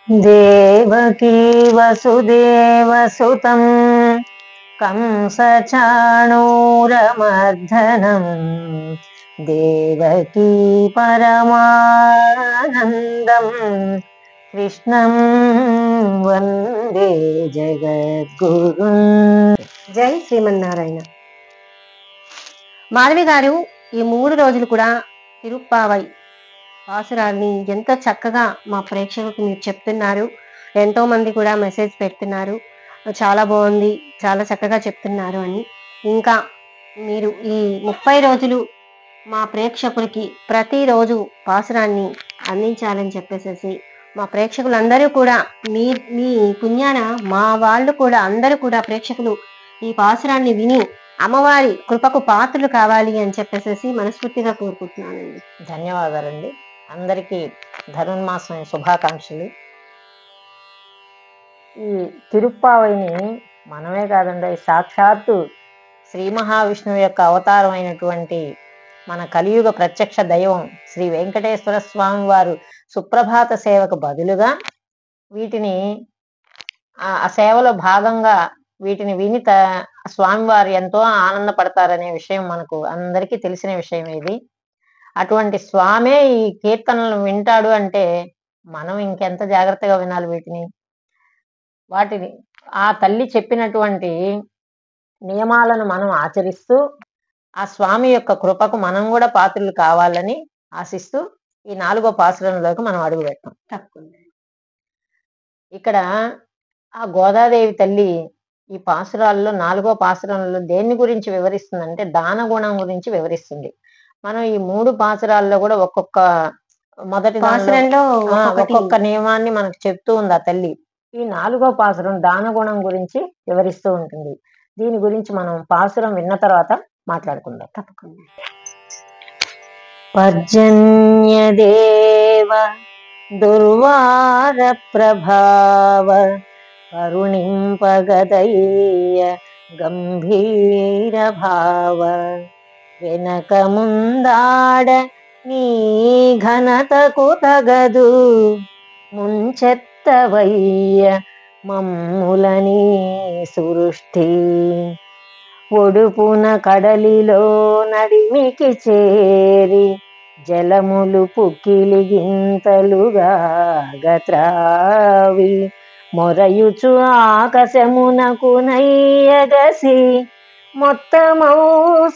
దేవకీ వసుదేవసుతం కంసచాణూరమర్దనం దేవకీ పరమానందం కృష్ణం వందే జగద్గురుం. జై శ్రీమన్నారాయణ. మాధవి గారు ఈ 3 రోజులు కూడా తిరుప్పావై పాసురాల్ని ఎంతో చక్కగా మా ప్రేక్షకులకు మీరు చెప్తున్నారు. ఎంతో మంది కూడా మెసేజ్ పెడుతున్నారు, చాలా బాగుంది, చాలా చక్కగా చెప్తున్నారు అని. ఇంకా మీరు ఈ 30 రోజులు మా ప్రేక్షకులకి ప్రతిరోజు పాసురాన్ని అందించాలని చెప్పేసి మా ప్రేక్షకులందరూ కూడా మీ మీ పుణ్యాన మా వాళ్ళు కూడా అందరూ కూడా ప్రేక్షకులు ఈ పాసురాన్ని విని అమ్మవారి కృపకు పాత్రలు కావాలి అని చెప్పేసి మనస్ఫూర్తిగా కోరుకుంటున్నానండి. ధన్యవాదాలండి. అందరికీ ధనుర్మాసం శుభాకాంక్షలు. ఈ తిరుప్పావైని మనమే కాదండి, సాక్షాత్తు శ్రీ మహావిష్ణువు యొక్క అవతారం అయినటువంటి మన కలియుగ ప్రత్యక్ష దైవం శ్రీ వెంకటేశ్వర స్వామి వారు సుప్రభాత సేవకు బదులుగా వీటిని ఆ సేవలో భాగంగా వీటిని విని స్వామివారు ఎంతో ఆనందపడతారనే విషయం మనకు అందరికీ తెలిసిన విషయం ఇది. అటువంటి స్వామే ఈ కీర్తనలను వింటాడు అంటే మనం ఇంకెంత జాగ్రత్తగా వినాలి వీటిని. వాటిని ఆ తల్లి చెప్పినటువంటి నియమాలను మనం ఆచరిస్తూ ఆ స్వామి యొక్క కృపకు మనం కూడా పాత్రలు కావాలని ఆశిస్తూ ఈ 4వ పాసురంలోకి మనం అడుగు పెట్టాం. తప్పకుండా. ఇక్కడ ఆ గోదాదేవి తల్లి ఈ పాసురాల్లో 4వ పాసురంలో దేని గురించి వివరిస్తుందంటే దాన గుణం గురించి వివరిస్తుంది. మనం ఈ 3 పాసురాల్లో కూడా ఒక్కొక్క మొదటి పాసురంలో ఒక్కొక్క నియమాన్ని మనకు చెప్తూ ఉంది ఆ తల్లి. ఈ 4వ పాసురం దాన గుణం గురించి వివరిస్తూ ఉంటుంది. దీని గురించి మనం పాసురం విన్న తర్వాత మాట్లాడుకుందాం. తప్పకుండా. పర్జన్యదేవ దుర్వార ప్రభావ కరుణింపగదయ్య గంభీర భావ వెనక ముందాడ నీ ఘనతకు తగదు ముంచెత్తవయ్య మమ్ములని సురుష్టి ఒడుపున కడలిలో నడిమికి చేరి జలములు పుక్కిలి గింతలుగా గత్రావి మొరయుచు ఆకాశమునకు నయ్యగసి మొత్తమౌ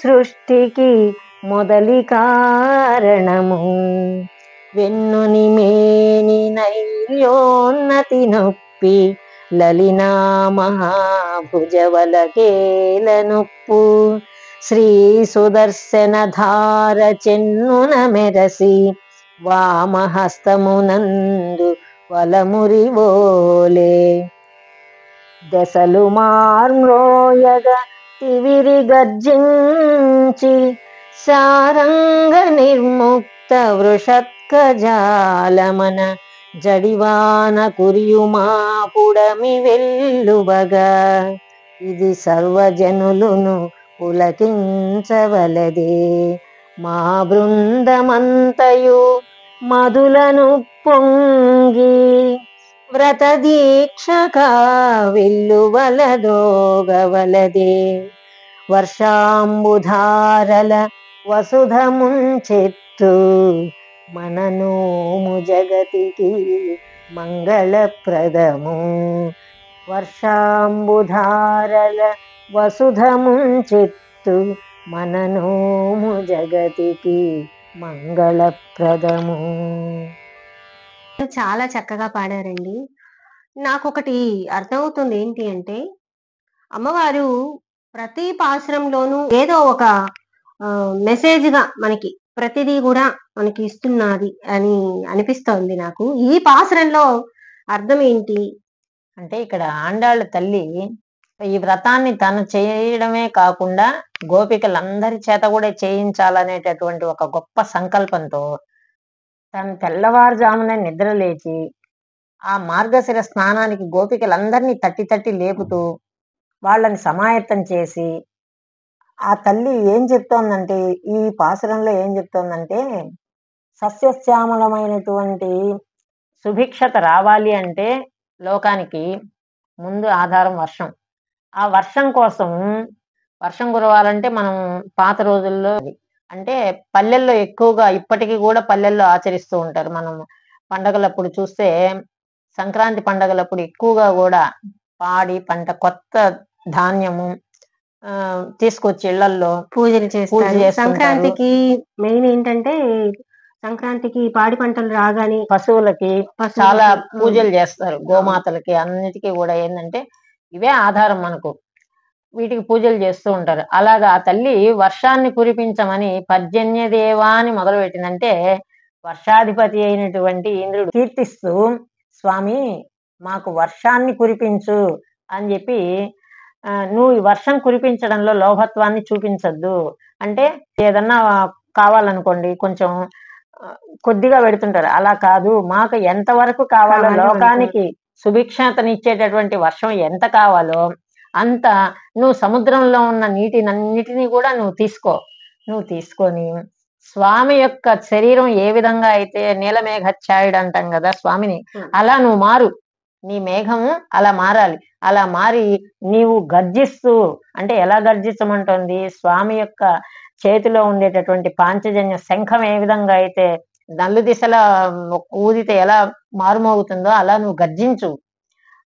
సృష్టికి మొదలి కారణము వెన్నుని మేని నైల్యోన్నతి నొప్పి లలినా మహాభుజవలకేల నొప్పు శ్రీ సుదర్శన ధార చెన్నున మెరసి వామహస్తమునందు వలమురివోలే దశలు మార్మ్రోయగ తివిరి గర్జించి శారంగ నిర్ముక్త వృషత్కజాలమన జడివాన కురియుమా పుడమి వెల్లువగా ఇది సర్వజనులును పులకించవలదే మా బృందమంతయు మధులను పొంగి వ్రత దీక్షగా వెల్లువలదోగవలదే వర్షాంబుధారల వసుధ ముంచెత్తు మననోము జగతికి మంగళప్రదము వర్షాంబుధారల వసుధ ముంచెత్తు మననోము జగతికి మంగళప్రదము. చాలా చక్కగా పాడారండి. నాకొకటి అర్థమవుతుంది ఏంటి అంటే అమ్మవారు ప్రతి పాసురంలోనూ ఏదో ఒక మెసేజ్ గా మనకి ప్రతిదీ కూడా మనకి ఇస్తున్నది అని అనిపిస్తోంది నాకు. ఈ పాసురంలో అర్థం ఏంటి అంటే ఇక్కడ ఆండాళ్ళ తల్లి ఈ వ్రతాన్ని తను చేయడమే కాకుండా గోపికలందరి చేత కూడా చేయించాలనేటటువంటి ఒక గొప్ప సంకల్పంతో తను తెల్లవారుజామున నిద్ర లేచి ఆ మార్గశిర స్నానానికి గోపికలందరినీ తట్టి లేపుతూ వాళ్ళని సమాయత్తం చేసి ఆ తల్లి ఏం చెప్తోందంటే ఈ పాసురంలో ఏం చెప్తోందంటే సస్యశ్యామలమైనటువంటి సుభిక్షత రావాలి అంటే లోకానికి ముందు ఆధారం వర్షం. ఆ వర్షం కోసం వర్షం కురవాలంటే మనం పాత రోజుల్లో అంటే పల్లెల్లో ఎక్కువగా ఇప్పటికీ కూడా పల్లెల్లో ఆచరిస్తూ ఉంటారు. మనం పండగలప్పుడు చూస్తే సంక్రాంతి పండగలప్పుడు ఎక్కువగా కూడా పాడి పంట కొత్త ధాన్యము తీసుకొచ్చి ఇళ్లల్లో పూజలు పూజ చేస్తారు. చేస్తుంటారు. సంక్రాంతికి మెయిన్ ఏంటంటే సంక్రాంతికి పాడి పంటలు రాగానే పశువులకి పశువులకి, చాలా పూజలు చేస్తారు. గోమాతలకి అన్నిటికీ కూడా ఏంటంటే ఇవే ఆధారం మనకు. వీటికి పూజలు చేస్తూ ఉంటారు. అలాగా ఆ తల్లి వర్షాన్ని కురిపించమని పర్జన్యదేవా అని మొదలుపెట్టిందంటే వర్షాధిపతి అయినటువంటి ఇంద్రుడు కీర్తిస్తూ స్వామి మాకు వర్షాన్ని కురిపించు అని చెప్పి నువ్వు ఈ వర్షం కురిపించడంలో లోభత్వాన్ని చూపించద్దు. అంటే ఏదన్నా కావాలనుకోండి కొంచెం కొద్దిగా పెడుతుంటారు. అలా కాదు, మాకు ఎంతవరకు కావాలో కావాలి లోకానికి సుభిక్షతనిచ్చేటటువంటి వర్షం ఎంత కావాలో అంత నువ్వు సముద్రంలో ఉన్న నీటినన్నిటినీ కూడా నువ్వు తీసుకొని స్వామి యొక్క శరీరం ఏ విధంగా అయితే నీలమేఘఛాయుడు అంటాం కదా స్వామిని, అలా నువ్వు మారు. నీ మేఘము అలా మారాలి. అలా మారి నీవు గర్జిస్తూ, అంటే ఎలా గర్జించమంటోంది, స్వామి యొక్క చేతిలో ఉండేటటువంటి పాంచజన్య శంఖం ఏ విధంగా అయితే నలు దిశలా ఊదితే ఎలా మారుమోగుతుందో అలా నువ్వు గర్జించు.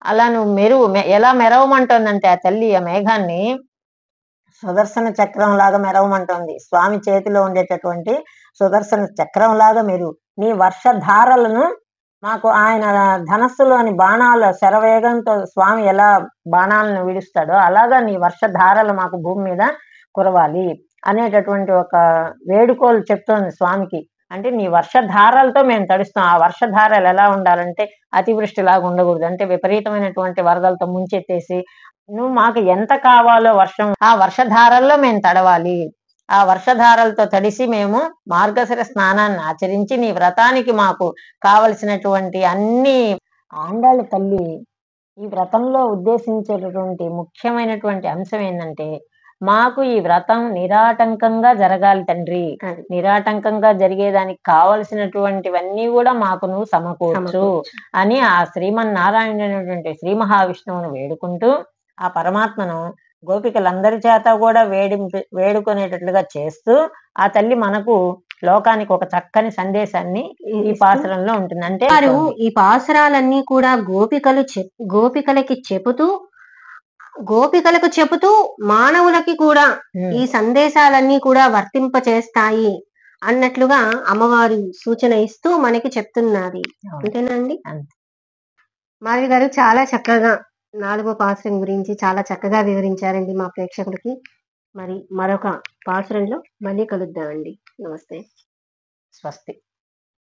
అలా నువ్వు ఎలా మెరవమంటోందంటే ఆ తల్లి ఆ మేఘాన్ని సుదర్శన చక్రం లాగా మెరవమంటోంది. స్వామి చేతిలో ఉండేటటువంటి సుదర్శన చక్రం లాగా నీ వర్షధారలను మాకు ఆయన ధనస్సులోని బాణాల శరవేగంతో స్వామి ఎలా బాణాలను విడుస్తాడో అలాగా నీ వర్షధారలు మాకు భూమి మీద కురవాలి అనేటటువంటి ఒక వేడుకోలు చెప్తోంది స్వామికి. అంటే నీ వర్షధారలతో మేము తడుస్తాం. ఆ వర్షధారలు ఎలా ఉండాలంటే అతివృష్టిలాగా ఉండకూడదు. అంటే విపరీతమైనటువంటి వరదలతో ముంచెత్తేసి నువ్వు మాకు ఎంత కావాలో వర్షం, ఆ వర్షధారల్లో మేము తడవాలి. ఆ వర్షధారలతో తడిసి మేము మార్గశిర స్నానాన్ని ఆచరించి నీ వ్రతానికి మాకు కావలసినటువంటి అన్ని ఆండాళ్ళ తల్లి ఈ వ్రతంలో ఉద్దేశించేటటువంటి ముఖ్యమైనటువంటి అంశం ఏంటంటే మాకు ఈ వ్రతం నిరాటంకంగా జరగాలి తండ్రి. నిరాటంకంగా జరిగేదానికి కావలసినటువంటివన్నీ కూడా మాకు నువ్వు సమకూర్చు అని ఆ శ్రీమన్నారాయణుడైనటువంటి శ్రీ మహావిష్ణువును వేడుకుంటూ ఆ పరమాత్మను గోపికలందరి చేత కూడా వేడుకునేటట్లుగా చేస్తూ ఆ తల్లి మనకు లోకానికి ఒక చక్కని సందేశాన్ని ఈ పాసురంలో ఉంటుంది. అంటే ఈ పాసురాలన్నీ కూడా గోపికలకు చెబుతూ మానవులకి కూడా ఈ సందేశాలన్నీ కూడా వర్తింప చేస్తాయి అన్నట్లుగా అమ్మవారి సూచన ఇస్తూ మనకి చెప్తున్నది. అంతేనండి. మాధవి గారు చాలా చక్కగా 4వ పాసురం గురించి చాలా చక్కగా వివరించారండి మా ప్రేక్షకులకి. మరి మరొక పాసురంలో మళ్ళీ కలుద్దామండి. నమస్తే. స్వస్తి.